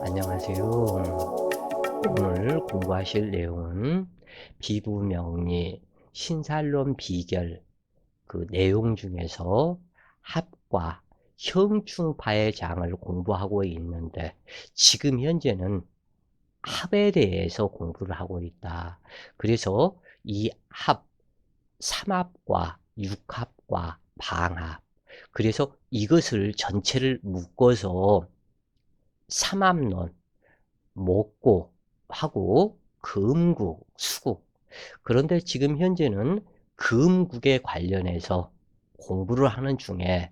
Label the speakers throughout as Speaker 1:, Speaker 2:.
Speaker 1: 안녕하세요. 오늘 공부하실 내용은 비부명리, 신살론 비결 그 내용 중에서 합과 형충파의 장을 공부하고 있는데 지금 현재는 합에 대해서 공부를 하고 있다. 그래서 이 합, 삼합과 육합과 방합, 그래서 이것을 전체를 묶어서 삼합론, 목고 하고 금국, 수국. 그런데 지금 현재는 금국에 관련해서 공부를 하는 중에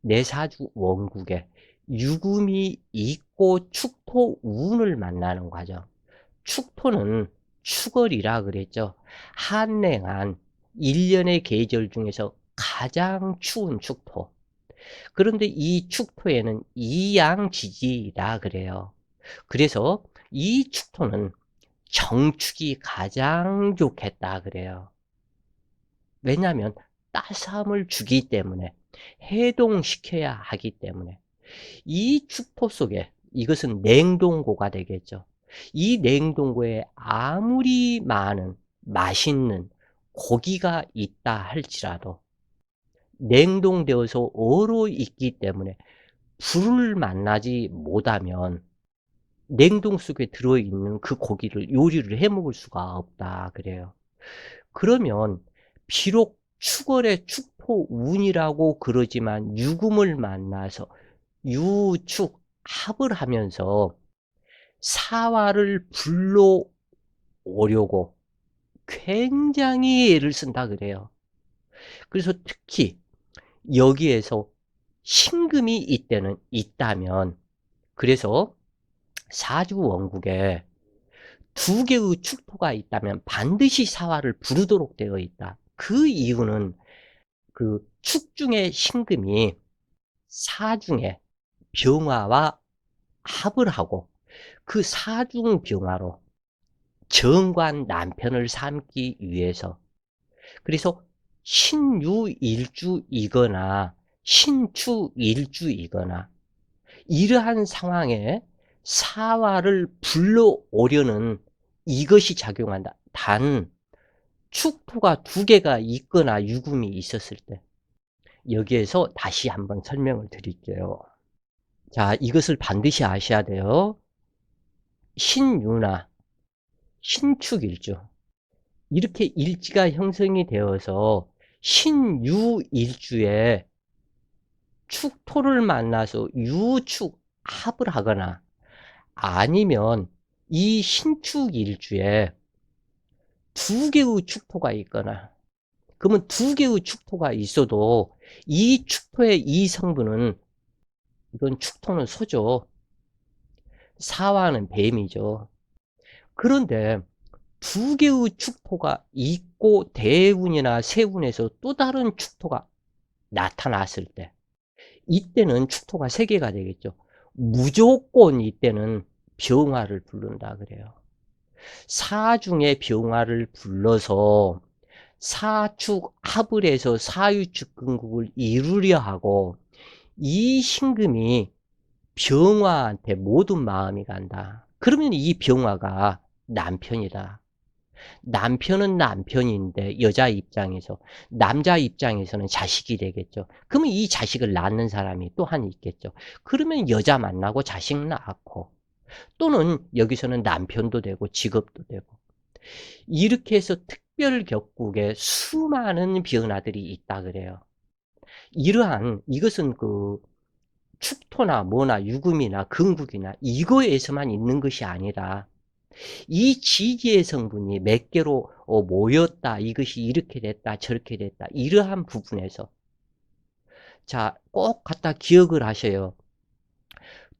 Speaker 1: 내사주 원국에 유금이 있고 축토 운을 만나는 과정. 축토는 축월이라 그랬죠. 한랭한 1년의 계절 중에서 가장 추운 축토. 그런데 이 축토에는 이양지지라 그래요. 그래서 이 축토는 정축이 가장 좋겠다 그래요. 왜냐하면 따스함을 주기 때문에, 해동시켜야 하기 때문에. 이 축토 속에 이것은 냉동고가 되겠죠. 이 냉동고에 아무리 많은 맛있는 고기가 있다 할지라도 냉동되어서 얼어 있기 때문에 불을 만나지 못하면 냉동 속에 들어있는 그 고기를 요리를 해 먹을 수가 없다 그래요. 그러면 비록 축월의 축토운이라고 그러지만 유금을 만나서 유축합을 하면서 사화를 불러오려고 굉장히 애를 쓴다 그래요. 그래서 특히 여기에서 신금이 이때는 있다면, 그래서 사주원국에 두 개의 축토가 있다면 반드시 사화를 부르도록 되어 있다. 그 이유는 그 축중의 신금이 사중의 병화와 합을 하고 그 사중 병화로 정관 남편을 삼기 위해서, 그래서 신유일주이거나 신축일주이거나 이러한 상황에 사화를 불러오려는 이것이 작용한다. 단 축토가 두 개가 있거나 유금이 있었을 때, 여기에서 다시 한번 설명을 드릴게요. 자, 이것을 반드시 아셔야 돼요. 신유나 신축일주, 이렇게 일지가 형성이 되어서 신유일주에 축토를 만나서 유축합을 하거나, 아니면 이 신축일주에 두 개의 축토가 있거나, 그러면 두 개의 축토가 있어도 이 축토의 이 성분은, 이건 축토는 소죠. 사화는 뱀이죠. 그런데 두 개의 축토가 있고 대운이나 세운에서 또 다른 축토가 나타났을 때, 이때는 축토가 세 개가 되겠죠. 무조건 이때는 병화를 부른다 그래요. 사중의 병화를 불러서 사축합을 해서 사유축근국을 이루려 하고, 이 신금이 병화한테 모든 마음이 간다. 그러면 이 병화가 남편이다. 남편은 남편인데 여자 입장에서, 남자 입장에서는 자식이 되겠죠. 그러면 이 자식을 낳는 사람이 또 한 있겠죠. 그러면 여자 만나고 자식 낳고, 또는 여기서는 남편도 되고 직업도 되고, 이렇게 해서 특별격국에 수많은 변화들이 있다 그래요. 이러한, 이것은 그 축토나 뭐나 유금이나 금국이나 이거에서만 있는 것이 아니라, 이 지지의 성분이 몇 개로 모였다, 이것이 이렇게 됐다 저렇게 됐다, 이러한 부분에서, 자, 꼭 갖다 기억을 하셔요.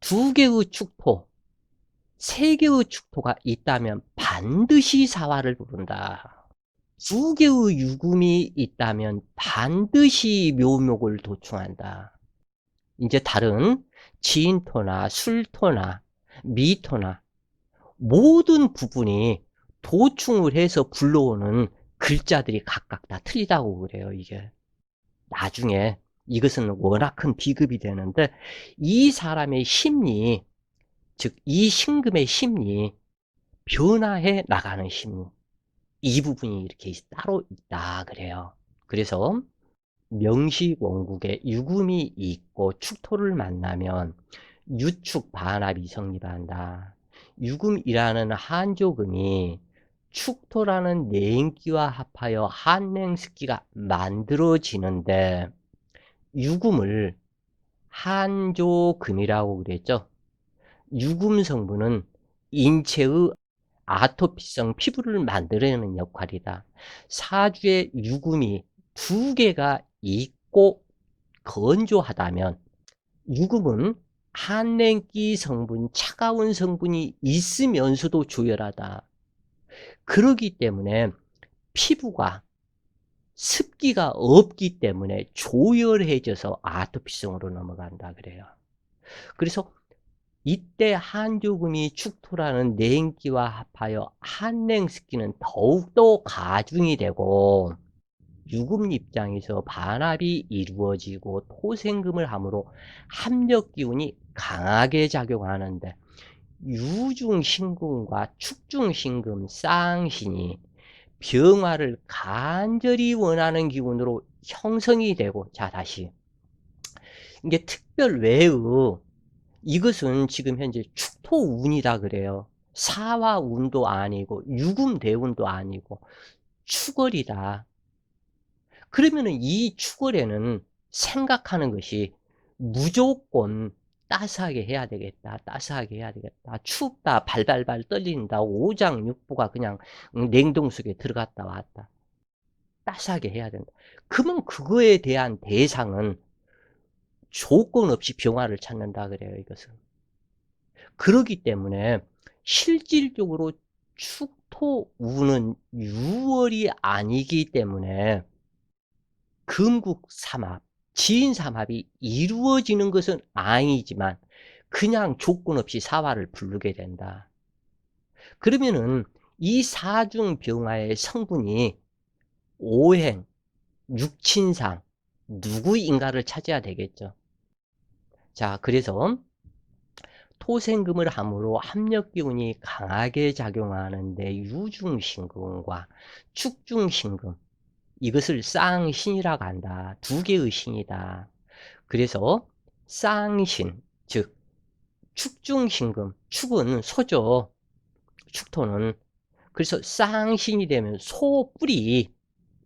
Speaker 1: 두 개의 축토, 세 개의 축토가 있다면 반드시 사화를 부른다. 두 개의 유금이 있다면 반드시 묘목을 도충한다. 이제 다른 진토나 술토나 미토나 모든 부분이 도충을 해서 불러오는 글자들이 각각 다 틀리다고 그래요, 이게. 나중에 이것은 워낙 큰 비급이 되는데, 이 사람의 심리, 즉 이 신금의 심리, 변화해 나가는 심리, 이 부분이 이렇게 따로 있다 그래요. 그래서 명식원국에 유금이 있고 축토를 만나면 유축 반합이 성립한다. 유금이라는 한조금이 축토라는 냉기와 합하여 한냉습기가 만들어지는데, 유금을 한조금이라고 그랬죠. 유금 성분은 인체의 아토피성 피부를 만들어내는 역할이다. 사주에 유금이 두 개가 있고 건조하다면, 유금은 한냉기 성분, 차가운 성분이 있으면서도 조열하다. 그러기 때문에 피부가 습기가 없기 때문에 조열해져서 아토피성으로 넘어간다 그래요. 그래서 이때 한조금이 축토라는 냉기와 합하여 한냉습기는 더욱더 가중이 되고, 유금 입장에서 반합이 이루어지고 토생금을 함으로 합력기운이 강하게 작용하는데, 유중신금과 축중신금 쌍신이 병화를 간절히 원하는 기운으로 형성이 되고, 자 다시 이게 특별 외의, 이것은 지금 현재 축토운이라 그래요. 사화운도 아니고 유금대운도 아니고 축월이다. 그러면은 이 축월에는 생각하는 것이 무조건 따스하게 해야 되겠다. 따스하게 해야 되겠다. 춥다. 발발발 떨린다. 오장육부가 그냥 냉동 속에 들어갔다 왔다. 따스하게 해야 된다. 그러면 그거에 대한 대상은 조건 없이 병화를 찾는다 그래요, 이것은. 그러기 때문에 실질적으로 축토우는 6월이 아니기 때문에 금국삼합, 지인삼합이 이루어지는 것은 아니지만 그냥 조건 없이 사화를 부르게 된다. 그러면은 이 사중병화의 성분이 오행, 육친상, 누구인가를 찾아야 되겠죠. 자, 그래서 토생금을 함으로 합력기운이 강하게 작용하는데, 유중신금과 축중신금, 이것을 쌍신이라고 한다. 두 개의 신이다. 그래서 쌍신, 즉 축중신금, 축은 소죠. 축토는. 그래서 쌍신이 되면 소 뿔이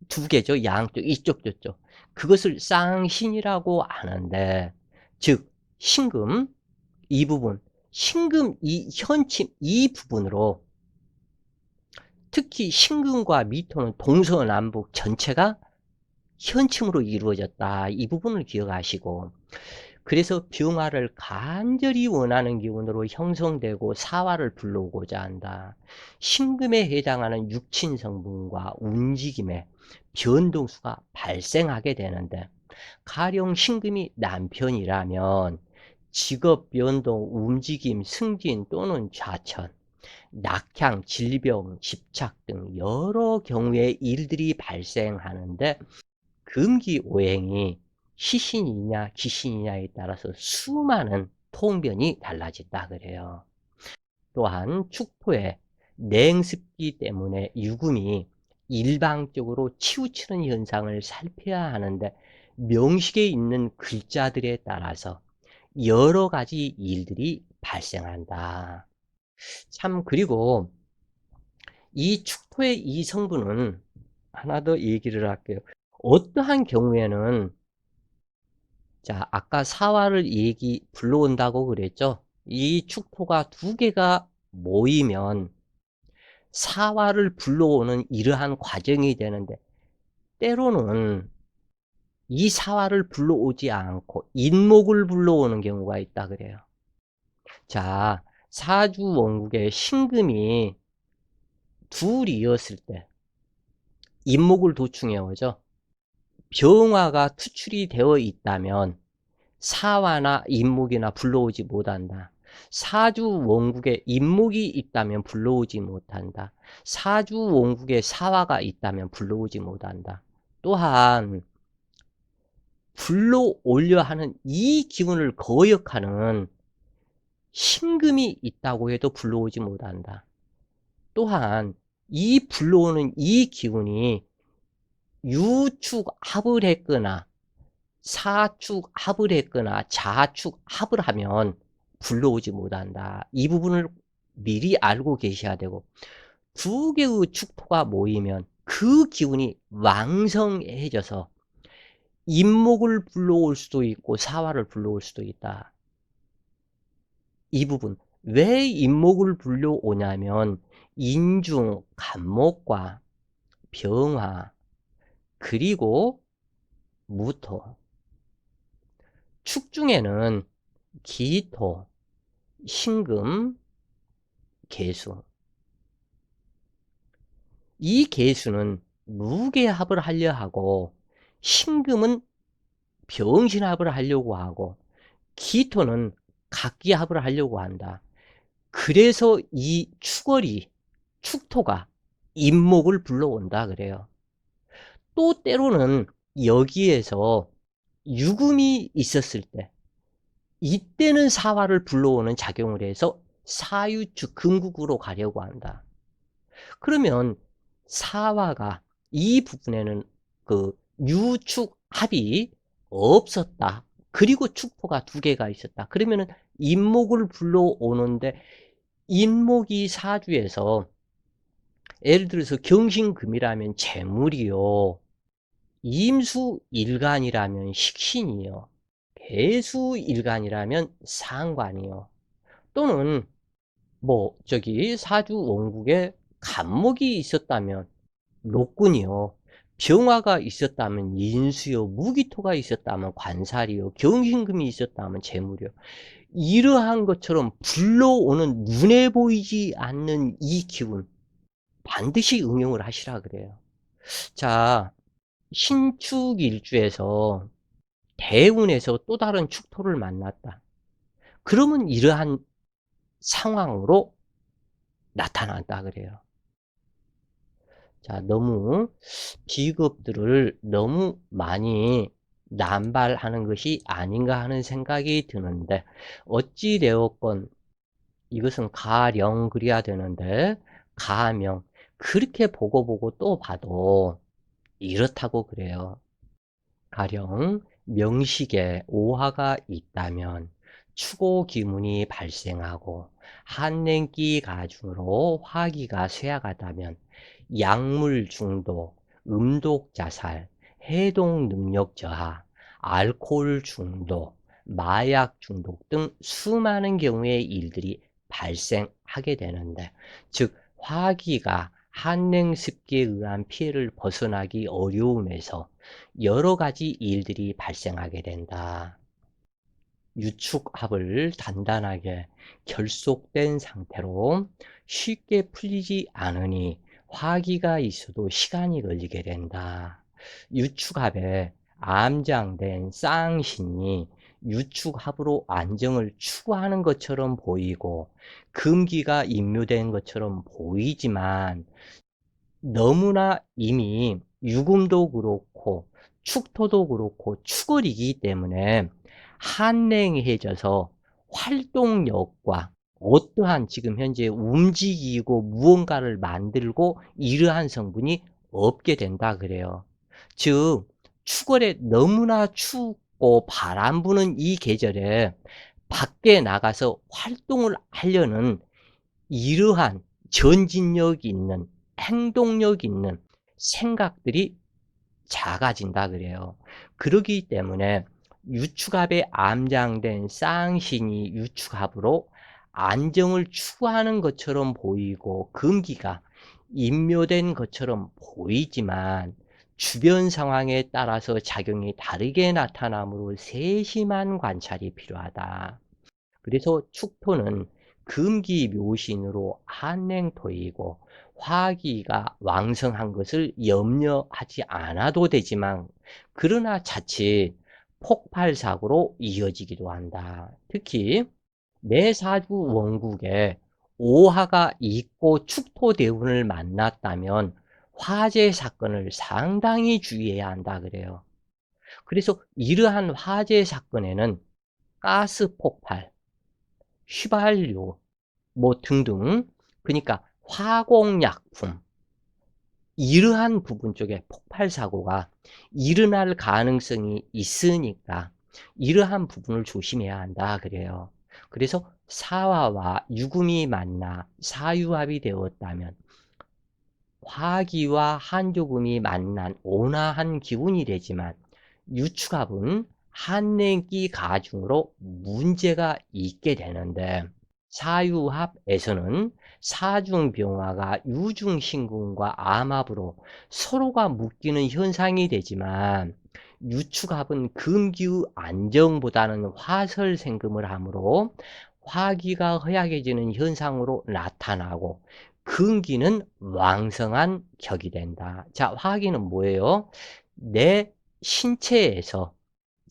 Speaker 1: 두 개죠. 양쪽, 이쪽 저쪽. 그것을 쌍신이라고 하는데, 즉 신금 이 부분, 신금 이 현침 이 부분으로, 특히 신금과 미토는 동서남북 전체가 현침으로 이루어졌다. 이 부분을 기억하시고, 그래서 병화를 간절히 원하는 기운으로 형성되고 사화를 불러오고자 한다. 신금에 해당하는 육친 성분과 움직임의 변동수가 발생하게 되는데, 가령 신금이 남편이라면 직업 변동, 움직임, 승진 또는 좌천, 낙향, 질병, 집착 등 여러 경우의 일들이 발생하는데, 금기오행이 시신이냐 기신이냐에 따라서 수많은 통변이 달라진다 그래요. 또한 축토의 냉습기 때문에 유금이 일방적으로 치우치는 현상을 살펴야 하는데, 명식에 있는 글자들에 따라서 여러 가지 일들이 발생한다. 참, 그리고 이 축토의 이 성분은 하나 더 얘기를 할게요. 어떠한 경우에는, 자, 아까 사화를 불러온다고 그랬죠? 이 축토가 두 개가 모이면 사화를 불러오는 이러한 과정이 되는데, 때로는 이 사화를 불러오지 않고 인목을 불러오는 경우가 있다 그래요. 자, 사주 원국에 신금이 둘이었을 때 인목을 도충해 오죠. 병화가 투출이 되어 있다면 사화나 인목이나 불러오지 못한다. 사주 원국에 인목이 있다면 불러오지 못한다. 사주 원국에 사화가 있다면 불러오지 못한다. 또한 불러오려 하는 이 기운을 거역하는 신금이 있다고 해도 불러오지 못한다. 또한 이 불러오는 이 기운이 유축합을 했거나 사축합을 했거나 자축합을 하면 불러오지 못한다. 이 부분을 미리 알고 계셔야 되고, 두 개의 축토가 모이면 그 기운이 왕성해져서 인목을 불러올 수도 있고 사화를 불러올 수도 있다. 이 부분. 왜 인목을 불려오냐면 인중, 간목과 병화, 그리고 무토. 축 중에는 기토, 신금, 계수. 이 계수는 무게합을 하려 하고, 신금은 병신합을 하려고 하고, 기토는 각기합을 하려고 한다. 그래서 이 축월이, 축토가 인목을 불러온다 그래요. 또 때로는 여기에서 유금이 있었을 때, 이때는 사화를 불러오는 작용을 해서 사유축 금국으로 가려고 한다. 그러면 사화가 이 부분에는 그 유축합이 없었다. 그리고 축토가 두 개가 있었다. 그러면은 인목을 불러오는데, 인목이 사주에서 예를 들어서 경신금이라면 재물이요, 임수일간이라면 식신이요, 배수일간이라면 상관이요, 또는 뭐 저기 사주 원국에 간목이 있었다면禄군이요, 병화가 있었다면 인수요, 무기토가 있었다면 관살이요, 경신금이 있었다면 재물이요. 이러한 것처럼 불러오는 눈에 보이지 않는 이 기운 반드시 응용을 하시라 그래요. 자, 신축일주에서 대운에서 또 다른 축토를 만났다. 그러면 이러한 상황으로 나타난다 그래요. 자, 너무 비급들을 너무 많이 남발하는 것이 아닌가 하는 생각이 드는데, 어찌 되었건 이것은 가령 그려야 되는데, 가명 그렇게 보고 또 봐도 이렇다고 그래요. 가령 명식에 오화가 있다면 추고 기문이 발생하고, 한냉기 가중으로 화기가 쇠약하다면 약물 중독, 음독 자살, 해동 능력 저하, 알코올 중독, 마약 중독 등 수많은 경우의 일들이 발생하게 되는데, 즉 화기가 한냉습기에 의한 피해를 벗어나기 어려움에서 여러 가지 일들이 발생하게 된다. 유축합을 단단하게 결속된 상태로 쉽게 풀리지 않으니 화기가 있어도 시간이 걸리게 된다. 유축합에 암장된 쌍신이 유축합으로 안정을 추구하는 것처럼 보이고 금기가 임묘된 것처럼 보이지만, 너무나 이미 유금도 그렇고 축토도 그렇고 축월이기 때문에 한랭해져서 활동력과 어떠한 지금 현재 움직이고 무언가를 만들고 이러한 성분이 없게 된다 그래요. 즉 축월에 너무나 춥고 바람 부는 이 계절에 밖에 나가서 활동을 하려는 이러한 전진력 있는, 행동력 있는 생각들이 작아진다 그래요. 그러기 때문에 유축합에 암장된 쌍신이 유축합으로 안정을 추구하는 것처럼 보이고 금기가 임묘된 것처럼 보이지만, 주변 상황에 따라서 작용이 다르게 나타나므로 세심한 관찰이 필요하다. 그래서 축토는 금기 묘신으로 한냉토이고 화기가 왕성한 것을 염려하지 않아도 되지만, 그러나 자칫 폭발사고로 이어지기도 한다. 특히 내 사주 원국에 오화가 있고 축토 대운을 만났다면 화재 사건을 상당히 주의해야 한다 그래요. 그래서 이러한 화재 사건에는 가스 폭발, 휘발유 뭐 등등, 그러니까 화공약품, 이러한 부분 쪽에 폭발 사고가 일어날 가능성이 있으니까 이러한 부분을 조심해야 한다 그래요. 그래서 사화와 유금이 만나 사유합이 되었다면 화기와 한조금이 만난 온화한 기운이 되지만, 유축합은 한냉기 가중으로 문제가 있게 되는데, 사유합에서는 사중병화가 유중신금과 암합으로 서로가 묶이는 현상이 되지만, 유축합은 금기의 안정보다는 화설생금을 하므로 화기가 허약해지는 현상으로 나타나고, 금기는 왕성한 격이 된다. 자, 화기는 뭐예요? 내 신체에서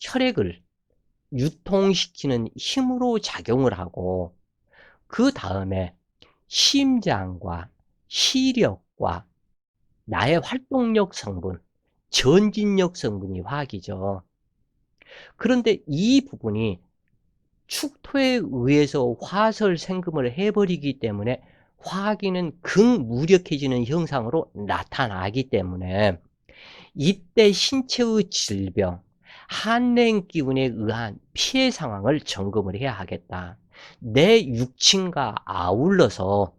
Speaker 1: 혈액을 유통시키는 힘으로 작용을 하고, 그 다음에 심장과 시력과 나의 활동력 성분, 전진력 성분이 화기죠. 그런데 이 부분이 축토에 의해서 화설생금을 해버리기 때문에 화기는 극무력해지는 형상으로 나타나기 때문에, 이때 신체의 질병, 한랭기운에 의한 피해 상황을 점검을 해야 하겠다. 내 육친과 아울러서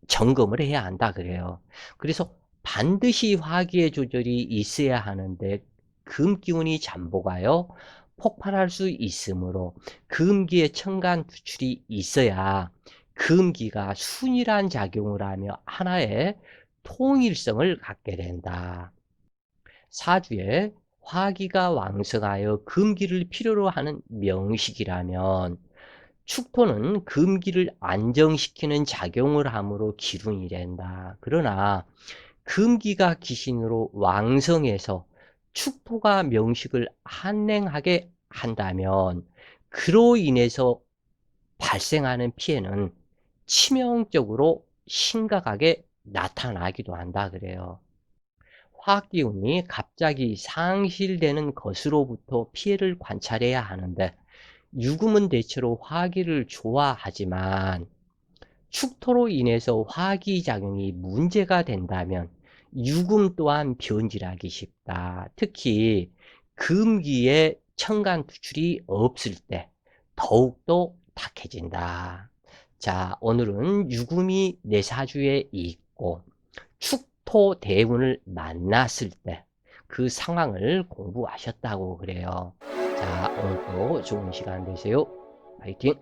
Speaker 1: 점검을 해야 한다 그래요. 그래서 반드시 화기의 조절이 있어야 하는데, 금기운이 잠복하여 폭발할 수 있으므로 금기의 천간 구출이 있어야 금기가 순일한 작용을 하며 하나의 통일성을 갖게 된다. 사주에 화기가 왕성하여 금기를 필요로 하는 명식이라면, 축토는 금기를 안정시키는 작용을 하므로 기운이 된다. 그러나 금기가 기신으로 왕성해서 축토가 명식을 한랭하게 한다면, 그로 인해서 발생하는 피해는 치명적으로 심각하게 나타나기도 한다 그래요. 화기운이 갑자기 상실되는 것으로부터 피해를 관찰해야 하는데, 유금은 대체로 화기를 좋아하지만 축토로 인해서 화기작용이 문제가 된다면 유금 또한 변질하기 쉽다. 특히 금기에 천간 구출이 없을 때 더욱더 탁해진다. 자, 오늘은 유금이 내 사주에 있고 축토 대운을 만났을 때 그 상황을 공부하셨다고 그래요. 자, 오늘도 좋은 시간 되세요. 파이팅!